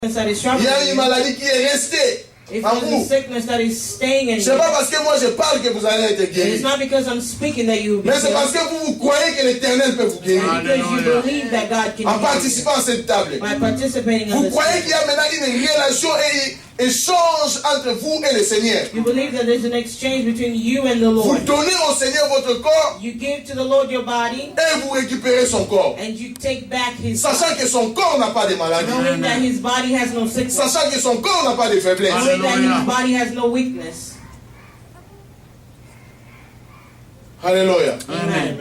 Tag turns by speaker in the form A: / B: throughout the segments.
A: Il y a une maladie qui est restée en vous. Ce n'est pas parce que moi je parle que vous allez être guéri. Mais c'est parce que vous croyez que l'Éternel peut vous guérir. En participant à cette table. Vous croyez qu'il y a maintenant une relation et échange entre vous et le Seigneur. Vous donnez au Seigneur votre corps et vous récupérez son corps. Sachant que son corps n'a pas de maladie. Sachant que son corps n'a pas de faiblesse. Alléluia.
B: Amen.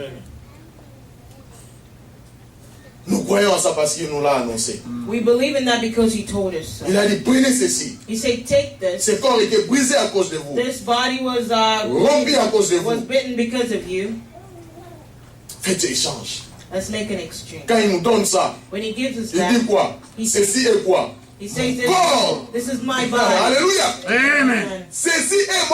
A: Nous croyons en ça parce qu'il nous l'a annoncé.
B: We believe in that because he told us so.
A: Il a dit, prenez ceci.
B: He said, take this.
A: Ce corps était brisé à cause de vous.
B: This body was
A: rompu à cause de vous.
B: bitten because of you.
A: Faites échange.
B: Let's make an exchange.
A: Quand il nous donne ça,
B: When he gives us
A: il
B: that,
A: dit quoi? Ceci est quoi?
B: he says this is my body.
A: Alléluia.
C: Amen.
A: Ceci est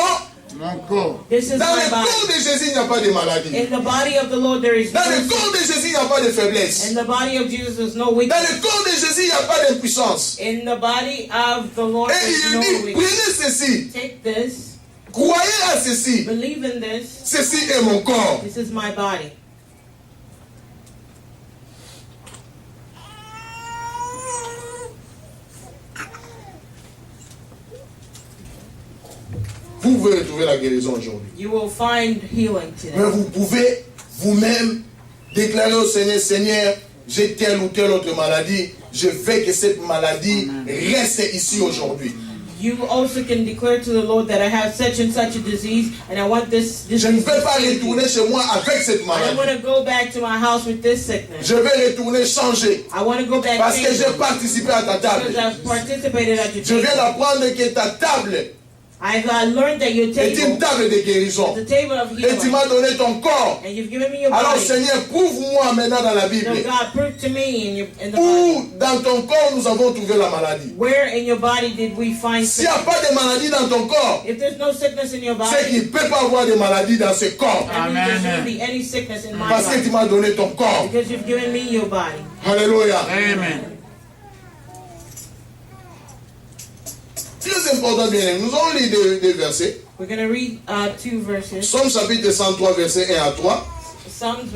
C: mon corps.
B: This is
A: Dans
B: my
A: le
B: body.
A: corps de Jésus, il n'y a pas de maladie.
B: In the body of the Lord there is
A: Dans
B: no
A: le corps de Jésus, il n'y a pas de faiblesse.
B: In the body of Jesus there's no
A: Dans
B: weakness.
A: le corps de Jésus, il n'y a pas d'impuissance.
B: In the body of the Lord
A: Et
B: there's
A: il
B: no
A: dit,
B: weakness.
A: prenez ceci.
B: Take this.
A: Croyez à ceci.
B: Believe in this.
A: Ceci est mon corps.
B: This is my body.
A: Vous pouvez retrouver la guérison aujourd'hui.
B: You will find healing today.
A: Mais vous pouvez vous-même déclarer au Seigneur, Seigneur, j'ai telle ou telle autre maladie, je veux que cette maladie reste ici aujourd'hui.
B: You also can declare to the Lord that I have such and such a disease, and I want this
A: Je ne
B: disease
A: vais pas
B: to stay
A: retourner
B: here.
A: chez moi avec cette
B: I don't want
A: maladie.
B: to go back to my house with this sickness.
A: Je vais retourner changer.
B: I want to go back
A: Parce que
B: changed
A: j'ai participé à ta table.
B: because I've participated at your
A: Je viens
B: table.
A: d'apprendre que ta table
B: I've learned that your
A: est une
B: table
A: table de guérison.
B: is a table of
A: Et tu
B: healing,
A: m'as donné ton corps.
B: and you've given me your
A: Alors
B: body.
A: Seigneur, prouve-moi maintenant dans la
B: So
A: Bible.
B: God, prove to me in the body.
A: Où dans ton corps nous avons trouvé la maladie.
B: Where in your body did we find
A: S'il n'y a
B: sickness?
A: pas de maladie dans ton corps,
B: If there's no sickness in your
A: c'est
B: body,
A: qu'il ne peut pas avoir de maladie dans ce corps.
B: that means there
C: Amen.
B: shouldn't be any sickness in my
A: Parce que tu
B: body
A: m'as donné ton corps.
B: because you've given me your body.
A: Alléluia.
C: Amen.
A: Très important, bien aimé. Nous allons lire des versets.
B: We're going to read two verses.
A: Psaume chapitre 103, versets 1 à 3.
B: Psalms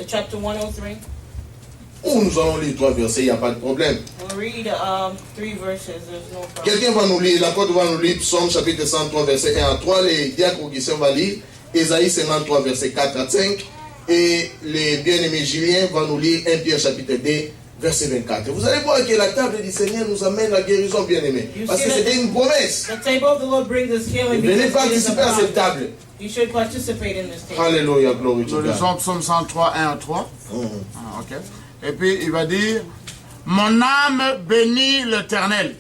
B: chapter 103.
A: Ou nous allons lire 3 versets, il n'y a pas de problème.
B: We'll read 3 verses. There's no problem.
A: Quelqu'un va nous lire, la côte va nous lire Psaume chapitre 103, verset 1 à 3. Les diacres Augustin va lire Ésaïe 53, verset 4 à 5. Et les bien-aimés Julien va nous lire 1 Pierre chapitre 2, verset 24. Vous allez voir que la table du Seigneur nous amène la guérison, bien-aimés. Parce que c'était une promesse.
B: The table of the Lord brings us healing
A: Venez
B: because it is a
A: participer à cette
B: promise.
A: table.
B: You should participate in this table.
A: Alléluia, glory to
C: Nous
A: God.
C: lisons Psaume 103, 1 à 3.
A: Mhm.
C: Ah, ok. Et puis il va dire, mon âme bénit l'Éternel.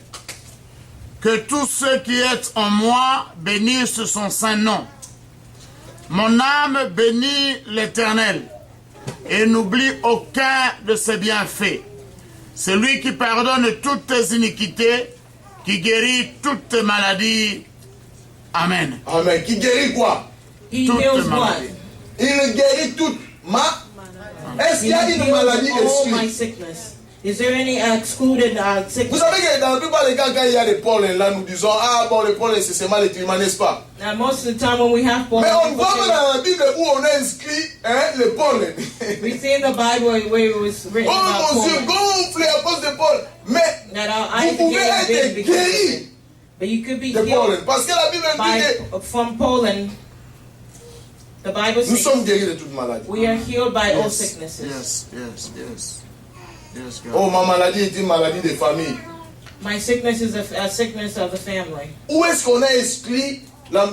C: Que tous ceux qui est en moi bénissent son saint nom. Mon âme bénit l'Éternel et n'oublie aucun de ses bienfaits. C'est lui qui pardonne toutes tes iniquités, qui guérit toutes tes maladies. Amen.
A: Amen. Qui guérit quoi?
B: He
C: Toutes
B: heals
C: les
B: what?
C: maladies.
A: Il guérit toute Est-ce qu'il y a
B: He
A: une
B: heals
A: maladie
B: all my
A: exclue?
B: sickness. Is there any excluded
A: Vous
B: sickness?
A: savez que dans la plupart des cas, quand il y a des pollen, là, nous disons, ah bon, le pollen, c'est seulement les climats, n'est-ce pas?
B: Now, most of the time when we have pollen,
A: Mais on
B: people
A: voit pas
B: say-
A: dans la Bible où on a inscrit le pollen.
B: we see in the Bible where it was written
A: Oh
B: about
A: mon Dieu,
B: pollen,
A: gonflé à cause de pollen. Mais
B: that our eyes
A: vous pouvez
B: get big
A: être
B: because of
A: guéri
B: it. But you could be
A: de
B: healed
A: pollen. Parce que la Bible dit
B: from pollen. The Bible
A: que nous
B: says
A: sommes guéris de toute maladie.
B: we are healed by all
C: Yes,
B: sicknesses.
C: yes, yes, yes. Yes, God.
A: Oh, ma maladie est une maladie de famille.
B: My sickness is a sickness of the family.
A: Où est-ce qu'on a exclu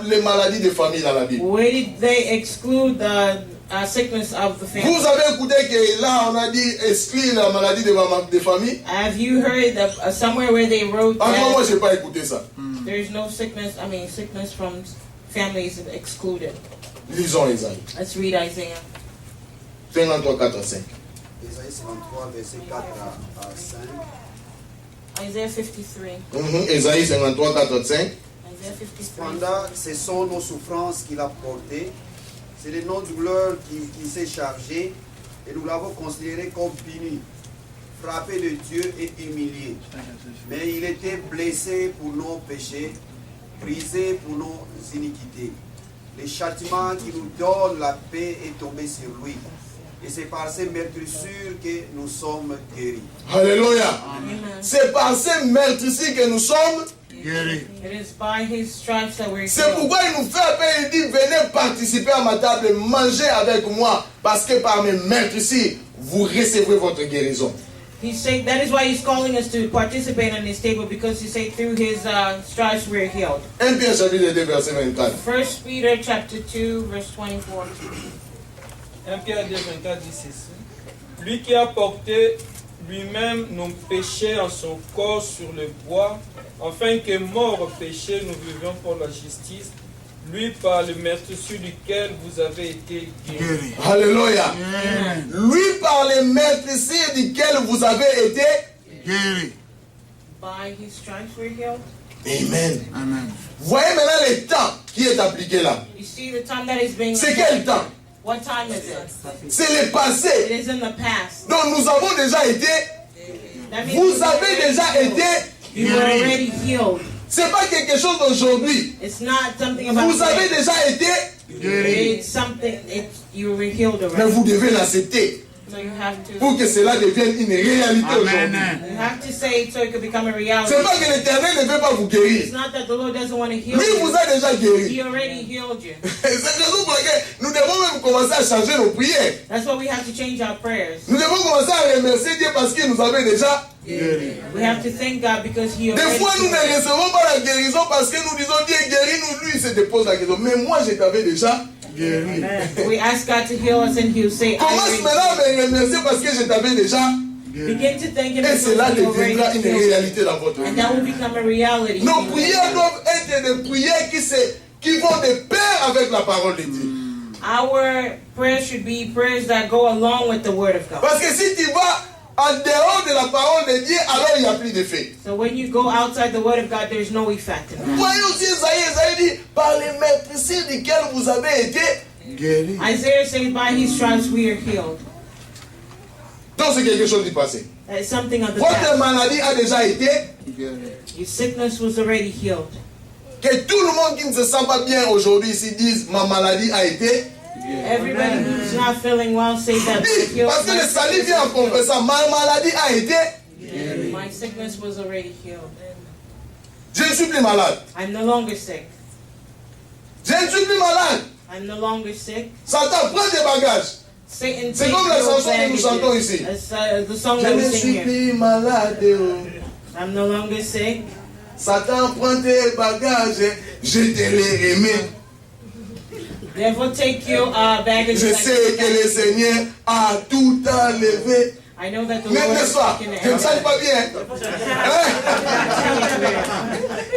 A: les maladies de famille dans la Bible?
B: Where did they exclude the sickness of the family?
A: Vous avez écouté que là, on a dit exclure la maladie de famille?
B: Have you heard that somewhere where they wrote
A: Encore moi,
B: that
A: je n'ai pas écouté ça.
B: there is no sickness? I mean, sickness from families excluded.
A: Lisons Isaïe.
B: Let's read Isaiah.
A: 53, 4 à 5.
D: Ésaïe 53, verset 4 à 5.
B: Isaiah 53.
A: Isaïe 53, 4 à 5.
B: Isaiah 53.
D: Cependant, ce sont nos souffrances qu'il a portées, c'est le nom du douleur qui s'est chargé, et nous l'avons considéré comme puni, frappé de Dieu et humilié. Mais il était blessé pour nos péchés, brisé pour nos iniquités. Le châtiment qui nous donne la paix est tombé sur lui. Et c'est par ces meurtrissures que nous sommes guéris.
A: Alléluia. C'est par ces meurtrissures que nous sommes
C: guéris.
A: C'est pourquoi il nous fait appel, il dit venez participer à ma table, manger avec moi, parce que par mes meurtrissures, vous recevrez votre guérison.
B: He said that is why he's calling us to participate on his table, because he said through his stripes we're healed.
A: 1 Pierre chapitre 2 verset 24.
B: 1 Peter chapter 2 verse 24.
E: 1 Pierre 2 24 dit ceci. Lui qui a porté lui-même nos péchés en son corps sur le bois, afin que mort au péché nous vivions pour la justice. Lui par le meurtrissure duquel vous avez été guéris.
A: Alléluia. Lui par les meurtrissures duquel vous avez été
C: guéris.
B: By his stripes we're healed.
A: Amen.
C: Amen.
A: Voyez maintenant le temps qui est appliqué là.
B: You see the time that is being.
A: C'est quel temps?
B: What time is it?
A: C'est le passé.
B: It is in the past.
A: Donc nous avons déjà été. Vous avez déjà été.
B: You were already healed.
A: C'est pas quelque chose d'aujourd'hui.
B: It's not something about.
A: Vous avez déjà été
C: guéris.
B: It's something. You were healed already.
A: Mais vous devez l'accepter
B: So you have to.
A: pour que cela devienne une réalité aujourd'hui.
B: You have to say it so it could become a reality.
A: C'est pas que l'Éternel ne veut pas vous guérir.
B: It's not that the Lord doesn't want to heal
A: Lui
B: you.
A: vous a déjà guéri.
B: He already healed you.
A: C'est la raison pour laquelle nous devons même commencer à changer nos prières.
B: That's why we have to change our prayers.
A: Nous devons commencer à remercier Dieu parce qu'il nous avait déjà.
B: We have to thank God because He
A: Des
B: already
A: fois, nous
B: healed
A: ne
B: us.
A: recevons pas la guérison parce que nous disons Dieu guéris-nous. Lui, il se dépose la guérison. Mais moi, je t'avais déjà guéri.
B: We ask God to heal us and He'll say,
A: Commence maintenant à me remercier parce que je t'avais déjà.
B: Begin to thank Him
A: Et
B: because
A: cela
B: He already
A: deviendra une
B: healed us.
A: réalité dans votre
B: And
A: vie.
B: that will become a reality.
A: Nos prières doivent être des prières qui vont de pair avec la parole de Dieu.
B: Our prayers should be prayers that go along with the Word of God.
A: Parce que si tu vas en dehors de la parole de Dieu, alors il n'y a plus d'effet.
B: So when you go outside the Word of God, there's no effect in that.
A: Voyez aussi Isaïe dit, par les meurtrissures desquelles vous avez été
C: guéris.
B: Isaiah says, by His stripes we are healed.
A: Donc c'est quelque chose du passé.
B: That is something of the
A: Votre
B: past.
A: maladie a déjà été.
B: Your sickness was already healed.
A: Que tout le monde qui ne se sent pas bien aujourd'hui ici dise ma maladie a été.
B: Everybody who's not feeling well say that they're
A: Dites,
B: healed.
A: parce que le salut vient en confessant ma maladie a été.
B: My sickness was already healed.
A: Je ne suis plus malade.
B: I'm no longer sick.
A: Je ne suis plus malade.
B: I'm no longer sick.
A: Satan, prends tes bagages.
B: Satan,
A: C'est
B: take
A: comme la
B: your
A: chanson que nous chantons
B: bandages.
A: ici.
B: That's the song
A: Je
B: that
A: ne
B: we sing
A: suis
B: here.
A: plus malade.
B: I'm no longer sick.
A: Satan, prends tes bagages. Je te les remets.
B: Therefore, take your baggage.
A: Je sais que le Seigneur a tout enlevé.
B: I know that the
A: Mais
B: Lord
A: n'est-ce
B: is
A: pas?
B: taking it.
A: Je ne sens pas bien. Hein?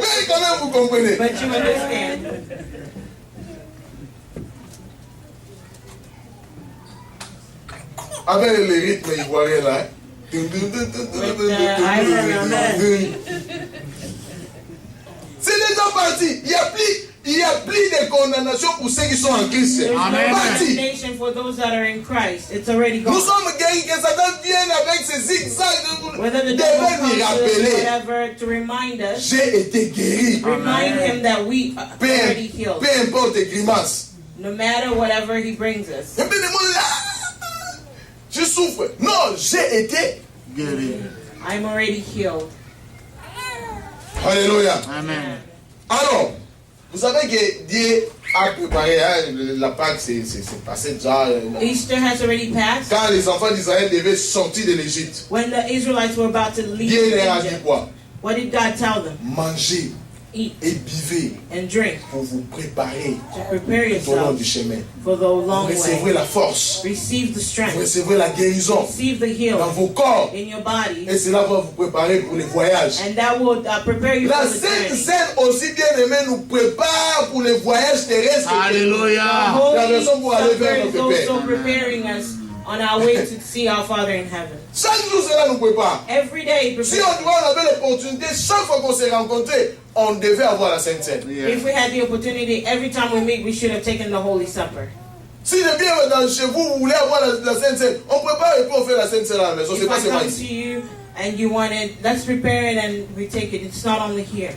A: Mais quand même, vous comprenez.
B: But you understand.
A: Avec le rythme ivoirien là. C'est déjà parti. Il y a plus de condamnation pour ceux qui sont en Christ.
B: There's no
C: Amen.
B: condemnation for those that are in Christ. It's already
A: Nous
B: gone.
A: sommes guéris, que Satan vienne avec ses zigzags.
B: Whether the devil
A: Devait
B: comes
A: lui
B: to us,
A: rappeler.
B: whatever, to remind us,
A: J'ai été guéri.
B: remind him that we are already
A: Peu
B: healed.
A: importe les grimaces.
B: No matter whatever he brings us.
A: Et puis le monde là, je souffre. Non, j'ai été.
C: Guéris.
B: I'm already healed.
A: Alléluia.
C: Amen.
A: Alors, vous savez que Dieu a préparé la Pâque, c'est passé déjà.
B: Easter has already passed.
A: Quand les enfants d'Israël devaient sortir de l'Égypte,
B: When the Israelites were about to leave
A: Dieu leur a dit
B: Egypt,
A: quoi?
B: what did God tell them?
A: Mangez
B: Eat
A: et buvez
B: and drink
A: pour vous préparer
B: to prepare
A: tout au long
B: yourself
A: du chemin.
B: for the long
A: Vous recevrez
B: way.
A: la force,
B: Receive the
A: vous
B: strength.
A: recevrez la guérison
B: Receive the
A: dans
B: healing
A: vos corps
B: in your body.
A: et cela va vous préparer pour les voyages.
B: And that will prepare you
A: La
B: for the
A: Sainte
B: journey.
A: Seine aussi bien aimée nous prépare pour les voyages terrestres.
C: Alléluia.
A: La
B: Holy
A: raison pour aller vers
B: Supper is
A: notre Père.
B: also preparing us on our way to see our Father in heaven.
A: Chaque jour cela nous prépare.
B: Every day,
A: Si
B: prepare.
A: on avait l'opportunité, chaque fois qu'on s'est rencontrés, on devait avoir la Sainte Seine.
B: If we had the opportunity, every time we meet, we should have taken the Holy Supper.
A: Si je viens chez vous, vous voulez avoir la Sainte Seine, on prépare et puis on fait la Sainte Seine à la maison. C'est pas seulement ici.
B: And you want it, let's prepare it and we take it. It's not only here.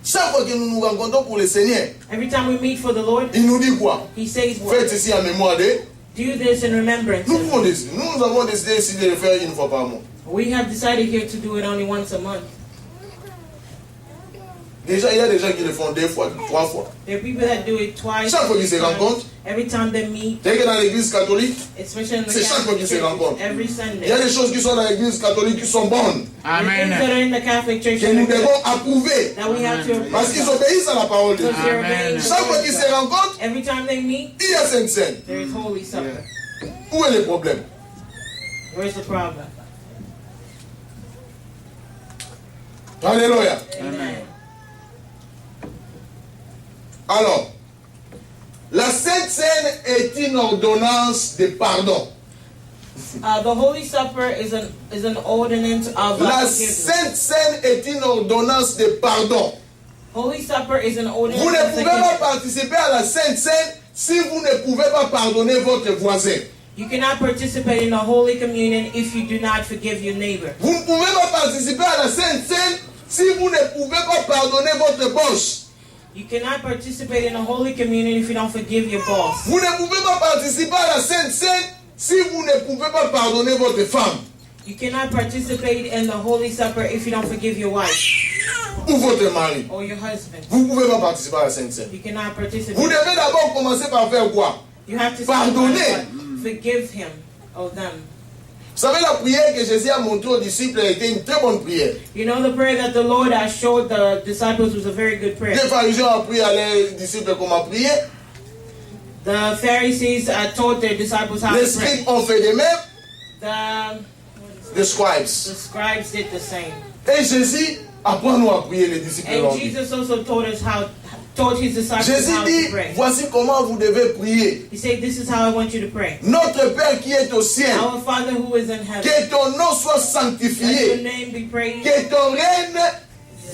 A: Chaque fois que nous nous rencontrons pour le Seigneur,
B: every time we meet for the Lord,
A: il nous dit quoi?
B: He says what?
A: Faites ici en mémoire de.
B: Do this in remembrance.
A: Nous avons décidé ici de le faire une fois par mois.
B: We have decided here to do it only once a month.
A: Déjà, il y a des gens qui le font 2 fois, 3 fois.
B: There are people that do it twice.
A: Chaque fois qu'ils se rencontrent.
B: Every time they meet.
A: Dès que dans l'église catholique,
B: c'est
A: chaque fois qu'ils se rencontrent.
B: Every Sunday.
A: Il y a des choses qui sont dans l'église catholique qui sont bonnes.
C: Amen.
A: Que nous devons approuver. Parce qu'ils obéissent à la parole de Dieu. Chaque fois qu'ils se rencontrent,
B: every time they meet,
A: il y a Sainte Seine.
B: There is Holy Supper.
A: Où est le problème?
B: Where's the problem?
A: Alléluia.
B: Amen.
A: Alors, la Sainte Seine est une ordonnance de pardon.
B: The Holy Supper is an ordinance of
A: La
B: forgiveness.
A: Sainte Seine est une ordonnance de pardon.
B: Holy Supper is an ordinance.
A: Vous ne pouvez pas participer à la Sainte Seine si vous ne pouvez pas pardonner votre voisin.
B: You cannot participate in the Holy Communion if you do not forgive your neighbor.
A: Vous ne pouvez pas participer à la Sainte Seine si vous ne pouvez pas pardonner votre boss.
B: You cannot participate in the Holy Communion if you don't forgive your boss.
A: Vous ne pouvez pas participer à la Sainte Seine si vous ne pouvez pas pardonner votre femme.
B: You cannot participate in the Holy Supper if you don't forgive your wife.
A: Ou votre mari.
B: Or your husband.
A: Vous ne pouvez pas participer à la Sainte Seine.
B: You cannot participate.
A: Vous devez d'abord commencer par faire quoi?
B: You have to
A: pardonner.
B: Forgive him or them.
A: Vous savez, la prière que Jésus a montrée aux disciples a été une très bonne prière.
B: You know, the prayer that the Lord has showed the disciples was a very good prayer.
A: Les pharisiens ont appris à leurs disciples comment prier.
B: The Pharisees taught their disciples how
A: Les
B: to pray.
A: scribes ont fait de même. The
B: scribes did the same.
A: Et Jésus apprend-nous à prier, les disciples.
B: And Jesus also taught his disciples
A: Jésus
B: how
A: dit,
B: to pray.
A: voici comment vous devez prier.
B: He said, this is how I want you to pray.
A: Notre Père qui est au ciel,
B: Our Father who is in heaven,
A: que ton nom soit
B: let
A: sanctifié,
B: your name be praised,
A: que ton règne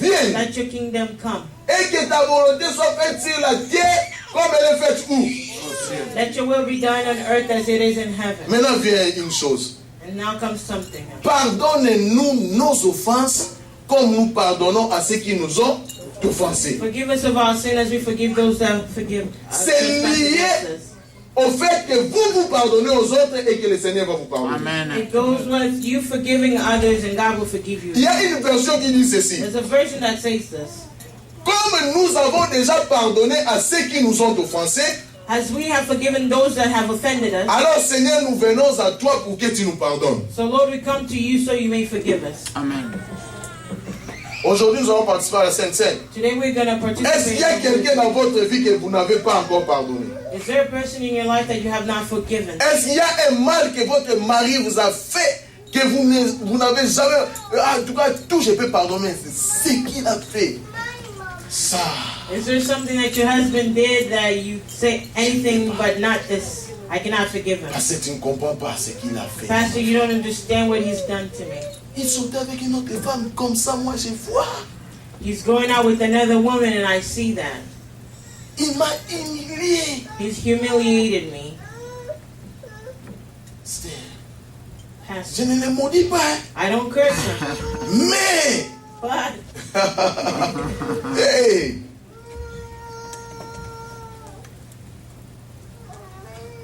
A: vienne,
B: let your kingdom come.
A: Et que ta volonté soit faite sur la terre comme elle est faite où?
B: Let your will be done on earth as it is in heaven.
A: Maintenant vient une chose.
B: And now comes something.
A: Pardonne-nous nos offenses comme nous pardonnons à ceux qui nous ont offensés.
B: Forgive us of our sin as we forgive those that forgive us.
A: C'est lié au fait que vous pardonnez aux autres et que le Seigneur va vous pardonner.
C: Amen.
B: It goes with you forgiving others and God will forgive you.
A: Il y a une version qui dit ceci.
B: There's a version that says this.
A: Comme nous avons déjà pardonné à ceux qui nous ont offensés,
B: as we have forgiven those that have offended us,
A: alors Seigneur, nous venons à toi pour que tu nous pardonnes.
B: So Lord, we come to you so you may forgive us.
C: Amen.
A: Aujourd'hui, nous allons participer à la Sainte Seine.
B: Today we're going to participate.
A: Est-ce qu'il y a quelqu'un dans votre vie que vous n'avez pas encore pardonné?
B: Is there a person in your life that you have not forgiven?
A: Est-ce qu'il y a un mal que votre mari vous a fait que vous n'avez jamais... En tout cas, tout je peux pardonner. C'est ce qu'il a fait. Ça.
B: Is there something that your husband did that you say anything but not this? I cannot forgive him.
A: Parce que tu ne comprends pas ce qu'il a fait.
B: Pastor, you don't understand what he's done to me.
A: Il sortait avec une autre femme comme ça, moi je vois.
B: He's going out with another woman and I see that.
A: Il m'a humilié.
B: He's humiliated me.
A: Je ne le maudis pas.
B: I don't curse him.
A: Mais.
B: But.
A: Hey.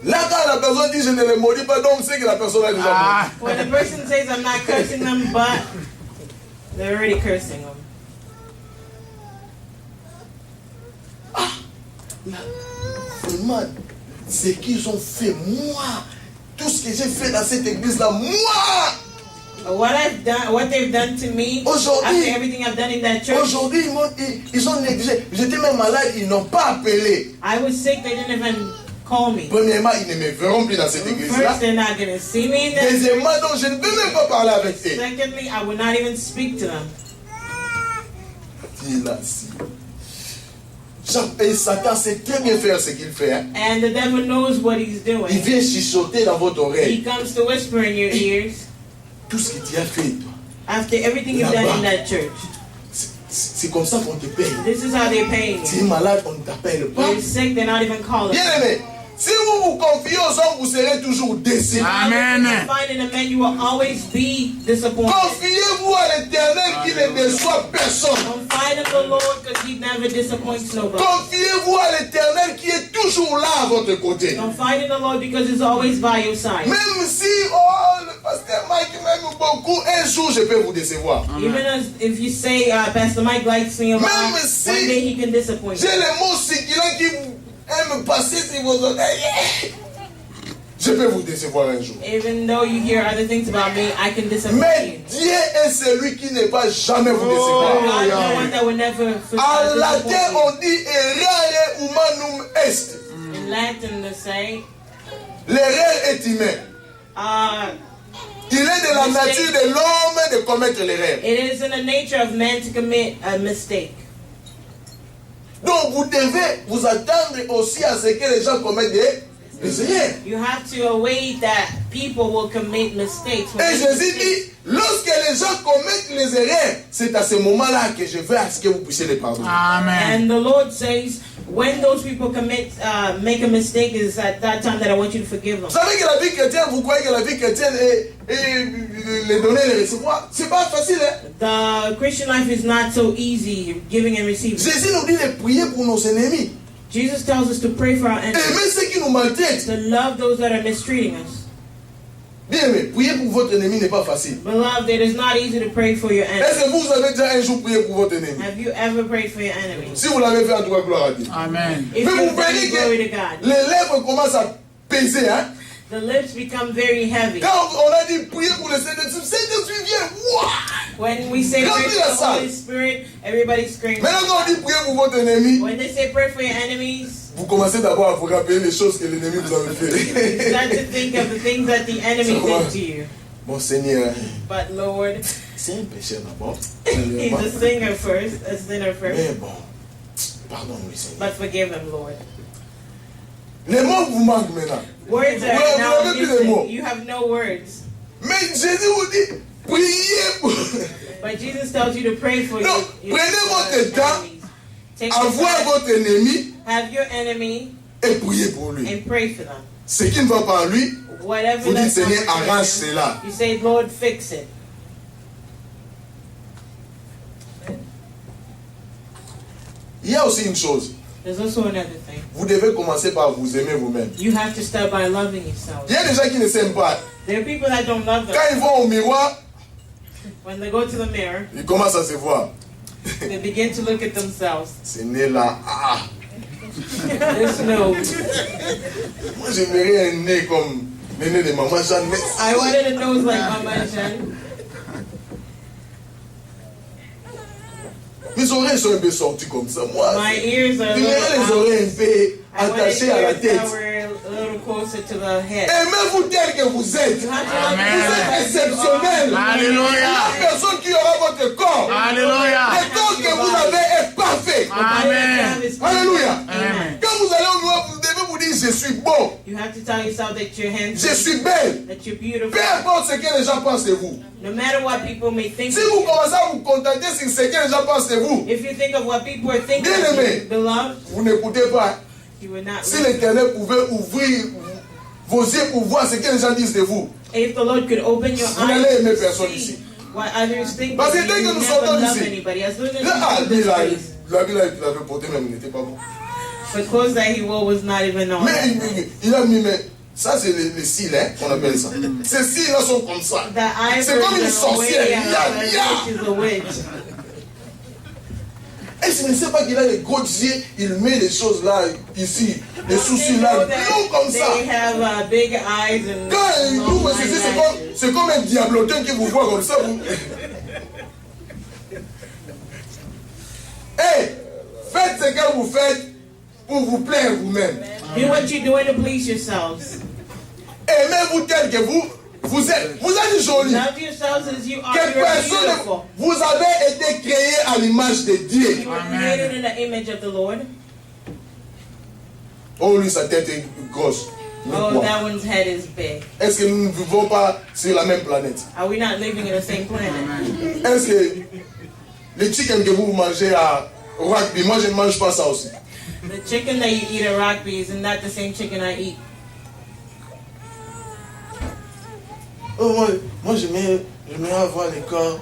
A: Là, quand la personne dit je ne le maudis pas, donc c'est que la personne a déjà maudit.
B: When the person says I'm not cursing them, but they're already cursing them.
A: Ah, vraiment, ce qu'ils ont fait, moi, tout ce que j'ai fait dans cette église-là, moi.
B: What they've done to me, after everything I've done in that church.
A: Aujourd'hui, ils ont négligé. J'étais même malade, ils n'ont pas appelé.
B: I was sick, they didn't even call me.
A: Premièrement, ils ne me verront plus dans cette église-là.
B: First, they're not going to see me in there.
A: Deuxièmement, donc, je ne peux même pas parler avec eux.
B: Secondly, I will not even speak to them.
A: Il a si. Et Satan sait très bien faire ce qu'il fait. Hein?
B: And the devil knows what he's doing.
A: Il vient chuchoter dans votre oreille.
B: He comes to whisper in your ears.
A: Tout ce que tu as fait, toi.
B: After everything you've done in that church.
A: C'est comme ça qu'on te paye.
B: This is how they're paying you.
A: Tu es malade, on ne t'appelle pas.
B: You're sick, they're not even calling.
A: Bien aimé, Si vous vous confiez aux hommes, vous serez toujours déçus.
C: Amen.
A: Confiez-vous à l'Éternel qui ne déçoit personne. Confiez-vous à l'Éternel qui est toujours là à votre côté. Même si, le pasteur Mike m'aime beaucoup, un jour je peux vous décevoir.
B: Even if you say, Pastor Mike likes me a lot,
A: Même si
B: one day he can disappoint you.
A: j'ai les mots sigilant qui aiment passer sur vos oreilles, je peux vous décevoir un jour.
B: Even though you hear other things about me, I can disappoint
A: Mais
B: you.
A: Dieu est celui qui ne va jamais vous décevoir.
B: God is the one that will never
A: En latin,
B: disappoint
A: on dit errare humanum est.
B: you. In Latin, they say,
A: L'erreur est humaine. Il est de la nature de l'homme de commettre l'erreur.
B: it is in the nature of man to commit a mistake.
A: Donc vous devez vous attendre aussi à ce que les gens commettent des erreurs.
B: You have to await that people will commit mistakes.
A: Et Jésus dit, lorsque les gens commettent les erreurs, c'est à ce moment-là que je veux à ce que vous puissiez les pardonner.
C: Amen.
B: And the Lord says, when those people make a mistake, is at that time that I want you to forgive them.
A: Vous savez que la vie chrétienne, vous croyez que la vie chrétienne est les donner et les recevoir? C'est pas facile, hein?
B: The Christian life is not so easy, giving and receiving.
A: Jésus nous dit de prier pour nos ennemis.
B: Jesus tells us to pray for our enemies,
A: Aimer ceux qui nous maltraitent.
B: to love those that are mistreating us.
A: Bien aimé, prier pour votre ennemi n'est pas facile.
B: Beloved, it is not easy to pray for your enemy.
A: Est-ce que vous avez déjà un jour prié pour votre ennemi?
B: Have you ever prayed for your enemy?
A: Si vous l'avez fait, en tout cas, gloire à Dieu.
C: Amen.
B: If
A: Mais vous
B: you've done
A: verrez
B: it, glory to
A: que
B: God.
A: les lèvres commencent à peser, hein?
B: The lips become very heavy.
A: Quand on a dit prier pour le Saint-Esprit, Saint-Esprit vient. Wouah!
B: When we say pray for the Holy Spirit, everybody screams.
A: Maintenant, quand on dit prier pour votre ennemi,
B: When they say pray for your enemies,
A: vous commencez d'abord à vous rappeler les choses que l'ennemi vous avait
B: you
A: fait.
B: start to think of the things that the enemy did to you.
A: Mon Seigneur,
B: But Lord,
A: c'est un pécheur d'abord.
B: he's a singer first, a sinner first.
A: Mais bon, pardonne-lui, Seigneur.
B: But forgive him, Lord.
A: Les mots vous manquent maintenant.
B: Words are
A: Vous
B: now
A: n'avez plus les mots.
B: missing. You have no words.
A: Mais Jésus vous dit, priez pour...
B: But Jesus tells you to pray for
A: Non,
B: your
A: prenez votre temps,
B: enemies. Take your
A: avoir
B: time,
A: votre ennemi
B: have your enemy,
A: et priez pour lui.
B: and pray for them.
A: Ce qui ne va pas en lui,
B: Whatever
A: vous dites,
B: that's not
A: Seigneur,
B: working
A: arrange
B: for you,
A: cela.
B: you say, Lord, fix it.
A: Il y a aussi une chose.
B: There's also another thing.
A: Vous devez commencer par vous aimer vous-même.
B: You have to start by loving yourself.
A: Il y a des gens qui ne s'aiment pas.
B: There are people that don't love them.
A: Quand ils vont au miroir,
B: When they go to the mirror,
A: ils commencent à se voir.
B: they begin to look at themselves.
A: Ce nez là, ah.
B: This nose.
A: Moi j'aimerais un nez comme le nez de maman Jeanne. Mais
B: I wanted a nose like Mama Jeanne.
A: mes oreilles sont un peu sorties comme ça. Moi,
B: My ears are a
A: j'aimerais les
B: little
A: oreilles un peu
B: I wanted
A: attachées à la
B: ears
A: tête.
B: that were a little closer to the head.
A: Aimez-vous tel que vous êtes.
B: You have to love
C: Amen.
A: Vous êtes
B: yourself.
A: exceptionnel.
C: Alléluia.
A: La personne qui aura votre corps,
C: Alléluia.
A: le corps que vous avez est parfait.
C: Amen.
A: Alléluia.
B: Amen.
A: Quand vous allez au miroir, vous devez vous dire, je suis beau,
B: You have to tell yourself that you're
A: je
B: handsome,
A: suis belle.
B: that you're beautiful.
A: Peu importe ce que les gens pensent de vous.
B: No matter what people may think
A: Si
B: of
A: vous
B: you,
A: commencez à vous contenter sur ce que les gens pensent de vous,
B: if you think of what people are thinking
A: Bien
B: of
A: aimé.
B: you, beloved,
A: vous n'écoutez pas.
B: you will not
A: Si
B: listen.
A: l'Éternel pouvait ouvrir vos yeux pour voir ce que les gens disent de vous,
B: If the Lord could open your
A: vous n'allez
B: eyes
A: aimer
B: to
A: personne
B: see
A: ici.
B: what others think
A: Parce
B: of
A: que
B: you,
A: dès que
B: you
A: nous
B: never
A: sortons
B: love
A: d'ici,
B: anybody. As soon as
A: Ah,
B: you
A: lui,
B: leave
A: là,
B: this place,
A: l'habit là qu'il avait porté même n'était pas bon.
B: the clothes that he wore was not even on.
A: Mais il a mis, mais ça c'est les cils, hein, qu'on appelle ça. Ces cils là sont comme ça.
B: The eyebrows
A: C'est comme une
B: are
A: sorcière.
B: way
A: Ya,
B: out, as
A: ya.
B: if she's a witch.
A: Et je ne sais pas qu'il a les gros yeux, il met les choses là, ici, les
B: They
A: sourcils
B: know
A: là,
B: that
A: longs comme ça.
B: they have big eyes and
A: Quand il
B: long
A: ouvre ceci,
B: eyelashes.
A: c'est comme un diablotin qui vous voit comme ça. Vous... Hey, faites ce que vous faites pour vous plaire vous-même.
B: Do what you're doing to please yourselves.
A: Aimez-vous tel que vous êtes. Vous êtes joli.
B: Love yourselves as you are.
A: Que
B: You're
A: personne,
B: beautiful.
A: vous avez été créé à l'image de Dieu.
B: You were created in the image of the Lord.
A: Oh, lui, sa tête est grosse. Mais
B: Oh,
A: quoi?
B: that one's head is big.
A: Est-ce que nous ne vivons pas sur la même planète?
B: Are we not living in the same planet?
A: Est-ce que les chicken que vous mangez à rugby, moi je ne mange pas ça aussi.
B: The chicken that you eat at Rockby is not the same chicken I eat.
A: Oh, moi j'aimerais avoir le corps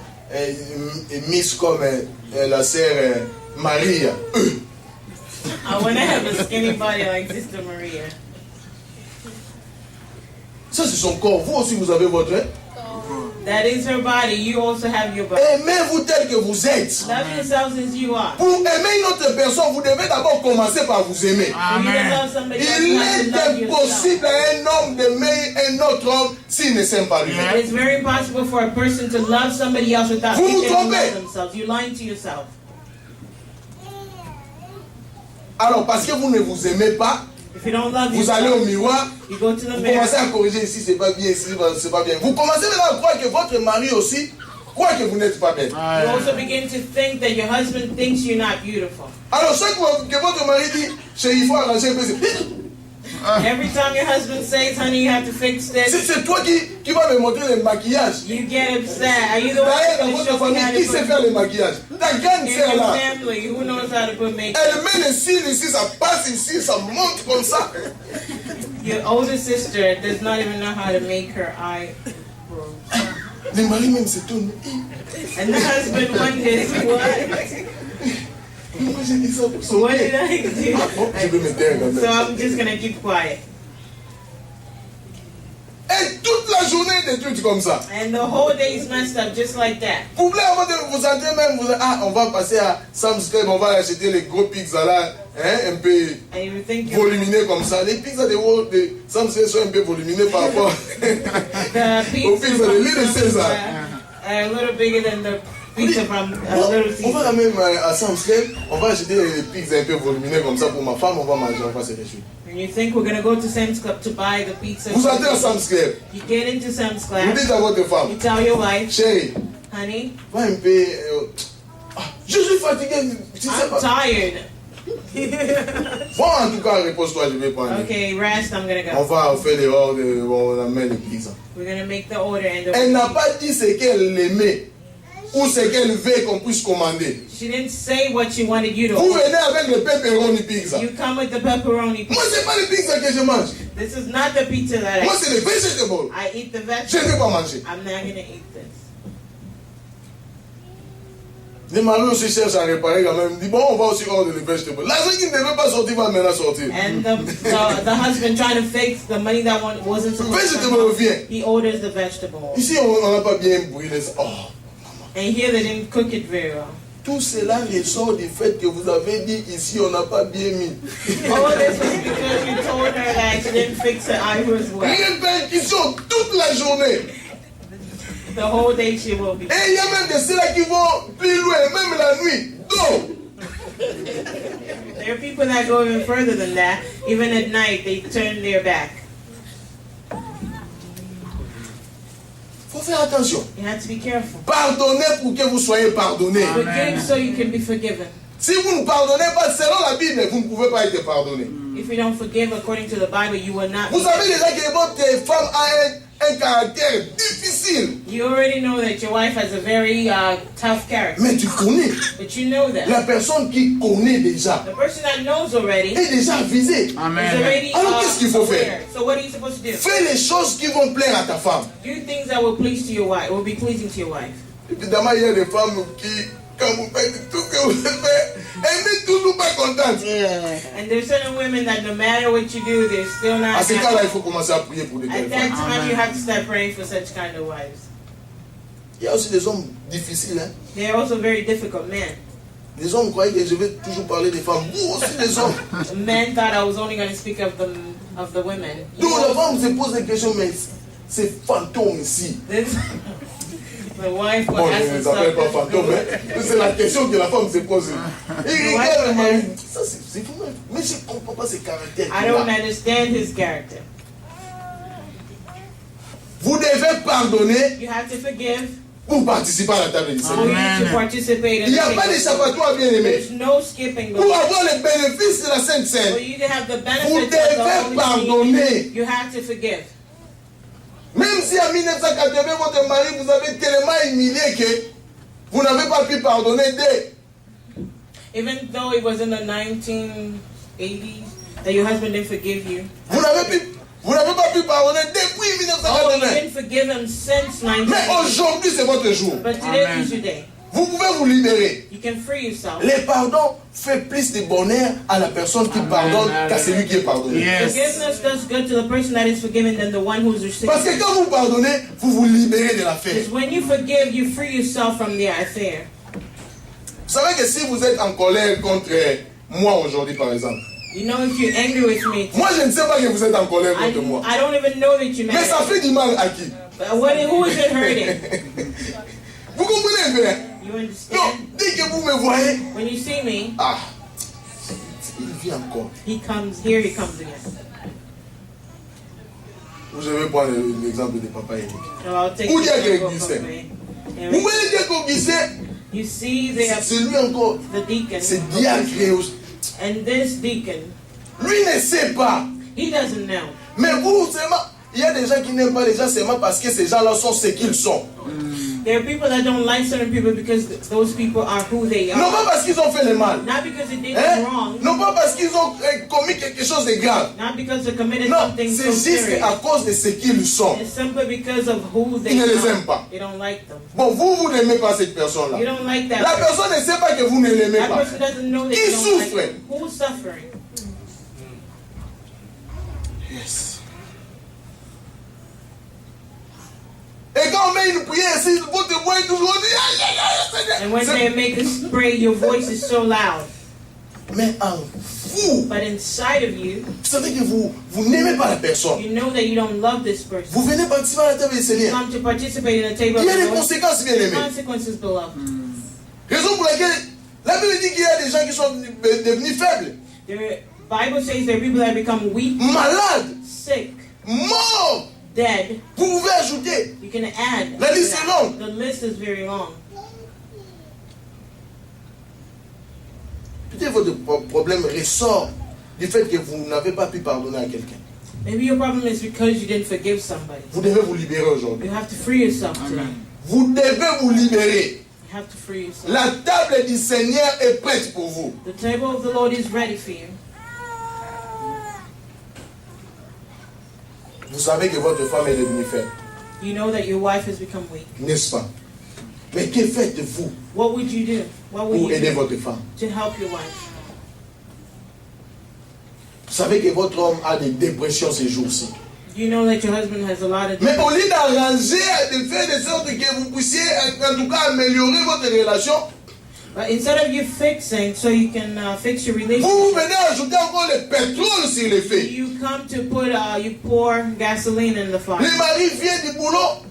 A: mis comme la sœur Maria.
B: I want to have a skinny body like Sister Maria.
A: Ça c'est son corps. Vous aussi vous avez votre.
B: That is her body. You also have your body.
A: Aimez-vous tel que vous êtes.
B: Love yourselves as you are.
A: Pour aimer une autre personne, vous devez d'abord commencer par vous aimer.
B: Amen.
A: Il est impossible à un homme d'aimer un autre homme s'il ne s'aime pas lui-même.
B: It's very impossible for a person to love somebody else without
A: Vous vous
B: loving
A: trompez.
B: themselves. You're lying to yourself.
A: Alors, parce que vous ne vous aimez pas,
B: If you don't love
A: vous allez au
B: yourself,
A: miroir,
B: you go to the
A: vous
B: mirror.
A: commencez à corriger ici, c'est pas bien, ici, c'est pas bien. Vous commencez maintenant à croire que votre mari aussi croit que vous n'êtes pas belle.
B: You also begin to think that your husband thinks you're not beautiful.
A: Alors, chaque fois que votre mari dit, chérie, il faut arranger un peu,
B: Every time your husband says, honey, you have to fix this,
A: c'est toi qui vas me montrer le maquillage.
B: you get upset. Are you the one
A: D'ailleurs, dans
B: who's
A: votre
B: going to show me how
A: famille, qui
B: to
A: sait
B: put
A: faire le maquillage? Ta grande
B: in
A: sœur
B: your
A: là.
B: family? Who knows how to put makeup?
A: Elle met le cils ici, ça passe ici, ça monte comme ça.
B: Your older sister does not even know how to make her eyebrows.
A: Le mari même s'étonne.
B: And the husband wonders, what?
A: Pourquoi j'ai dit ça pour son
B: What
A: bien?
B: did I do?
A: Bon, je vais me taire quand
B: So
A: même.
B: I'm just going to keep quiet.
A: Et toute la journée des trucs comme ça.
B: And the whole day is messed up just like that.
A: Vous voulez avant de vous entrer même, on va passer à Sam's Club, on va acheter les gros pizzas là, hein, un peu
B: And you think you're
A: volumineux comme ça. Les pizzas de Sam's Club sont un peu volumineux par rapport
B: the
A: aux
B: pizza
A: pizzas de
B: from
A: l'île de César.
B: a little bigger than the pizza from a little
A: On va
B: Caesar.
A: même à Sam's Club, on va acheter les pizzas un peu volumineux comme ça pour ma femme, on va manger, on va se réjouir.
B: And you think we're going to go to Sam's Club to buy the pizza.
A: Vous entrez à Sam's Club,
B: You get into Sam's
A: vous
B: Club.
A: dites à votre femme,
B: You tell your wife,
A: chérie,
B: honey,
A: va un peu... je suis fatigué, tu sais
B: I'm
A: pas.
B: tired.
A: Bon, en tout cas, repose-toi, je vais prendre.
B: Okay, rest, I'm going to
A: On
B: go.
A: va faire les ordres, on amène les pizzas.
B: We're going to make the order and
A: Elle n'a
B: the
A: pas dit ce qu'elle aimait ou ce qu'elle veut qu'on puisse commander.
B: She didn't say what she wanted you to
A: Vous
B: order.
A: venez avec le pepperoni pizza.
B: You come with the pepperoni
A: Moi,
B: pizza.
A: c'est pas le pizza que je mange.
B: This is not the pizza that
A: Moi, c'est le vegetable.
B: I eat the
A: Je ne
B: vegetables.
A: vais pas manger.
B: I'm not going to eat this.
A: Les maris aussi cherchent à réparer quand même. Ils disent, bon, on va aussi ordre les vegetables. L'argent qui ne devait pas sortir va maintenant sortir.
B: And the husband trying to fix the money that wasn't supposed to
A: Vegetable
B: come.
A: revient.
B: He orders the vegetable.
A: Ici, on n'a pas bien brûlé ça. Oh.
B: And here they didn't cook it very well.
A: Tout cela ressort du fait que vous avez dit ici, on n'a pas bien mis.
B: All this was because you told her that she didn't fix her eyebrows well.
A: Répercussion toute la journée.
B: The whole day she will be.
A: Et il y a même de ceux-là qui vont plus loin, même la nuit. Donc,
B: There are people that go even further than that. Even at night, they turn their back.
A: faut faire attention.
B: You have to be careful.
A: Pardonnez pour que vous soyez pardonnés.
B: Forgive so you can be forgiven.
A: Si vous ne pardonnez pas selon la Bible, vous ne pouvez pas être pardonné.
B: If you don't forgive according to the Bible, you will not.
A: Vous savez déjà que votre femme a un caractère difficile.
B: You already know that your wife has a very tough character.
A: Mais tu connais.
B: But you know that.
A: La personne qui connaît déjà
B: The person that knows already is
A: est déjà avisée.
B: already
A: Alors qu'est-ce qu'il faut
B: aware.
A: faire?
B: So what are you supposed to do?
A: Fais les choses qui vont plaire à ta femme.
B: Do things that will please to your wife, will be pleasing to your wife.
A: Évidemment, il y a des femmes qui, quand vous faites tout ce que vous faites, elles n'est toujours pas contentes.
B: And there's certain women that no matter what you do, they're still not
A: À ce cas-là,
B: happy.
A: il faut commencer à prier pour des
B: At
A: telles
B: that
A: femmes.
B: time, you have to start praying for such kind of wives.
A: Il y a aussi des hommes difficiles. Hein?
B: They're also very difficult men.
A: Les hommes croyaient que je vais toujours parler des femmes. Vous aussi, les hommes.
B: Men thought I was only going to speak of the women.
A: Donc la femme se pose des questions, mais ces fantômes ici.
B: The wife will
A: Bon,
B: ask
A: je ne les appelle pas fantômes,
B: herself.
A: hein. C'est la question que la femme se pose. Il regarde le mari. Ça, c'est vous. Mais je ne comprends pas ces caractères.
B: I don't understand his character.
A: Vous devez pardonner
B: You have to forgive
A: pour participer à la table du
B: for
A: Seigneur.
B: you to participate in
A: Il n'y
B: the
A: a pas
B: kingdom.
A: d'échappatoire, bien aimé.
B: There's no skipping.
A: Pour avoir les bénéfices de la Sainte
B: For
A: Seine,
B: you to have the
A: vous
B: benefits of the
A: devez
B: Holy
A: pardonner.
B: Spirit, you have to forgive.
A: Même si en 1980, votre mari vous avez tellement humilié que vous n'avez pas pu pardonner dès.
B: Even though it was in the 1980s, 80s, that your husband didn't forgive you.
A: Vous n'avez pas pu pardonner depuis 1980.
B: You didn't forgive him since 1980.
A: Mais aujourd'hui, c'est votre jour.
B: But today is your day.
A: Vous pouvez vous libérer.
B: You can free yourself.
A: Le pardon fait plus de bonheur à la personne qui pardonne qu'à celui qui est pardonné.
C: Yes.
B: Forgiveness does good to the person that is forgiven than the one who's receiving.
A: Parce que quand vous pardonnez, vous vous libérez de l'affaire.
B: Because when you forgive, you free yourself from the affair.
A: Vous savez que si vous êtes en colère contre moi aujourd'hui, par exemple,
B: You know, if you're angry with me,
A: moi je ne sais pas que vous êtes en colère contre moi.
B: I don't even know that you're mad.
A: Mais ça fait du mal à qui?
B: Who is it hurting?
A: Vous comprenez bien?
B: You understand?
A: Non, dès que vous me voyez,
B: When you see me,
A: il vient encore.
B: he comes again.
A: Vous allez prendre l'exemple de Papa Eric.
B: So I'll take
A: Où
B: the
A: il y a
B: example
A: Augustin?
B: of me.
A: Vous voyez dire qu'Augustin,
B: You see there,
A: c'est lui encore.
B: the deacon,
A: C'est diacre.
B: and this deacon,
A: Lui ne sait pas.
B: he doesn't know.
A: Mais vous, seulement, il y a des gens qui n'aiment pas les gens seulement parce que ces gens-là sont ce qu'ils sont.
B: There are people that don't like certain people because those people are who they
A: Non
B: are.
A: pas parce qu'ils ont fait le mal.
B: Not because they did
A: Hein?
B: wrong.
A: Non pas parce qu'ils ont commis quelque chose de grave.
B: Not because they committed
A: Non,
B: something
A: c'est
B: so
A: juste
B: serious.
A: à cause de ce qu'ils sont.
B: It's simply because of who they
A: Ils ne les
B: are.
A: aiment pas.
B: They don't like them.
A: Bon, vous n'aimez pas cette personne-là.
B: You don't like that
A: La
B: person.
A: personne ne sait pas que vous ne l'aimez
B: That
A: pas.
B: person doesn't know that
A: Qui
B: you don't like
A: souffre?
B: them. Who's suffering?
A: Yes. Et quand on met une prière ici, votre voix est toujours dit.
B: And when they make a spray, your voice is so loud.
A: Mais en vous,
B: But inside of you,
A: vous savez que vous n'aimez pas la personne.
B: you know that you don't love this person.
A: Vous venez participer à la table du
B: You
A: Seigneur.
B: come to participate in the table
A: Il y
B: of
A: a
B: the
A: des
B: Lord.
A: conséquences, bien aimés.
B: Consequences, beloved.
A: Raison pour laquelle la Bible dit qu'il y a des gens qui sont devenus faibles,
B: The Bible says there are people that become weak,
A: malades,
B: sick,
A: morts.
B: dead.
A: Vous pouvez ajouter.
B: You can add.
A: La liste est longue.
B: The list is very long.
A: Peut-être votre problème ressort du fait que vous n'avez pas pu pardonner à quelqu'un.
B: Maybe your problem is because you didn't forgive somebody.
A: Vous devez vous libérer aujourd'hui.
B: You have to free yourself today.
A: Vous devez vous libérer.
B: You have to free yourself.
A: La table du Seigneur est prête pour vous.
B: The table of the Lord is ready for you.
A: Vous savez que votre femme est devenue faible,
B: You know that your wife has become weak.
A: n'est-ce pas? Mais que faites-vous
B: What would you do? What would
A: pour
B: you
A: aider
B: do
A: votre femme?
B: to help your wife?
A: Vous savez que votre homme a des dépressions ces jours-ci.
B: You know that your husband has a lot of.
A: Mais au lieu d'arranger, de faire de sorte que vous puissiez en tout cas améliorer votre relation,
B: But instead of you fixing, so you can fix your
A: vous
B: relationship,
A: venez ajouter encore le pétrole sur les feux.
B: you come to put, you pour gasoline in the fire.
A: Le mari vient du boulot,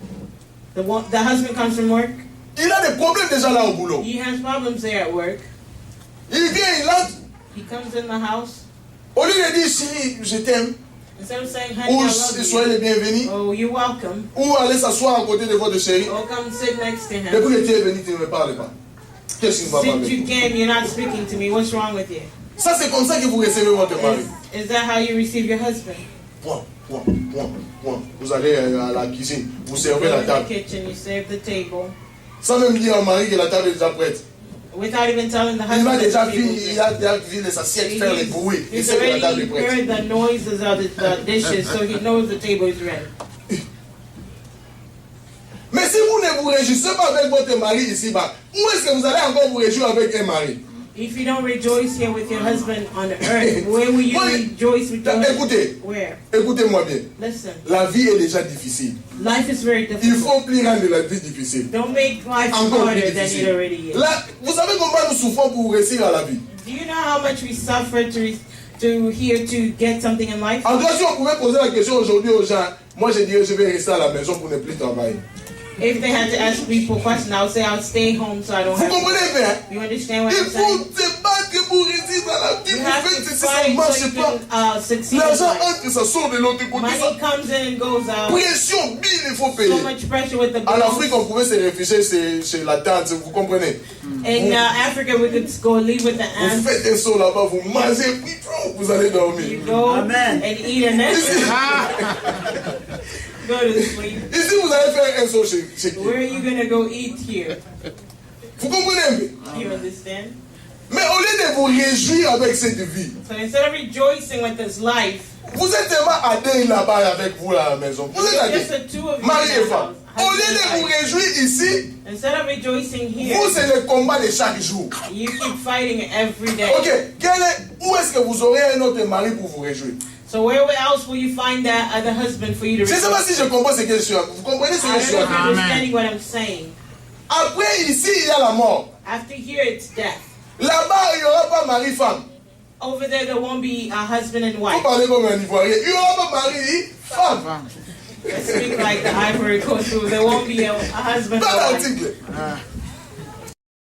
B: The husband comes from work.
A: il a des problèmes déjà là au boulot.
B: He has problems there at work.
A: Il vient, il entre,
B: He comes in the house.
A: au lieu de dire chérie, je t'aime,
B: Instead of saying, honey,
A: ou
B: I love
A: soyez
B: you.
A: les bienvenus,
B: Oh, you're welcome.
A: ou allez s'asseoir à côté de votre chérie.
B: Oh, come sit next to him.
A: Depuis que tu es venu, tu ne me parles pas. Qu'est-ce qui ne va pas
B: Since
A: avec
B: you
A: toi?
B: came, you're not speaking to me. What's wrong with you?
A: Ça, c'est comme ça que vous recevez votre mari.
B: Is that how you receive your husband?
A: Point, point, point, point. Vous allez à la cuisine, vous
B: You
A: servez
B: go
A: la
B: in the
A: table.
B: kitchen, you serve the table.
A: Sans même dire au mari que la table est déjà prête.
B: Without even telling the
A: Il
B: husband
A: m'a
B: that
A: déjà
B: the
A: vu,
B: table is
A: il a déjà vu les assiettes faire les bruits. Il
B: He's
A: sait que la table
B: already
A: est prête.
B: heard the noises of the dishes, so he knows the table is ready.
A: Mais si vous ne vous réjouissez pas avec votre mari ici-bas, où est-ce que vous allez encore vous réjouir avec un mari?
B: If you don't rejoice here with your husband on earth, where will you rejoice with your husband?
A: Écoutez,
B: Where?
A: écoutez-moi bien.
B: Listen,
A: La vie est déjà difficile.
B: life is very
A: Il
B: difficult.
A: faut plus rendre la vie difficile.
B: Don't make life
A: Encore plus
B: harder than it
A: difficile.
B: already is.
A: Là, vous savez combien nous souffrons pour réussir à la vie?
B: Do you know how much we suffer to get something in life?
A: En tout cas, si on pouvait poser la question aujourd'hui aux gens, moi je dirais je vais rester à la maison pour ne plus travailler.
B: If they had to ask people questions, I would say I'll stay home so I don't
A: Vous
B: have to.
A: comprenez bien?
B: You understand what
A: Il
B: I'm saying?
A: faut se battre pour réussir dans la vie.
B: You
A: Pour
B: have
A: faire
B: to
A: que ça ne
B: fight so
A: marche
B: you
A: pas.
B: can succeed in
A: L'argent
B: life.
A: entre, ça sort de l'autre côté.
B: Money
A: Ça.
B: comes in and goes out.
A: Pression, bille, il faut payer.
B: So much pressure with the
A: En Afrique,
B: bills.
A: on pouvait se réfugier chez la tante, vous comprenez?
B: In Africa, we could go live with the
A: Vous
B: ants.
A: faites un saut là-bas, vous mangez, puis vous allez dormir.
B: You go
F: Amen.
B: and eat and then go to sleep.
A: Ici, vous allez faire un saut chez qui?
B: Where are you gonna go eat here?
A: Vous comprenez un peu?
B: You understand?
A: Mais au lieu de vous réjouir avec cette vie,
B: so instead of rejoicing with this life,
A: vous êtes tellement adé là-bas avec vous à la maison. Vous êtes adé. Mari et femme. Au lieu de vous réjouir ici,
B: instead of rejoicing here,
A: vous c'est le combat de chaque jour.
B: You keep fighting every day.
A: Ok, où est-ce que vous aurez un autre mari pour vous réjouir?
B: So where else will you find that other husband for you to rejoice?
A: Je ne sais pas si je comprends ce que je suis. Vous comprenez ce que je suis?
B: I don't know if you're understanding what I'm saying.
A: Après ici, il y a la mort.
B: After here, it's death.
A: Là-bas, il n'y aura pas mari-femme.
B: Over there won't be a husband and wife.
A: Vous parlez comme un Ivoirien. Il n'y aura pas mari-femme.
B: Let's speak like the Ivory Coast rule. There won't be a husband and wife.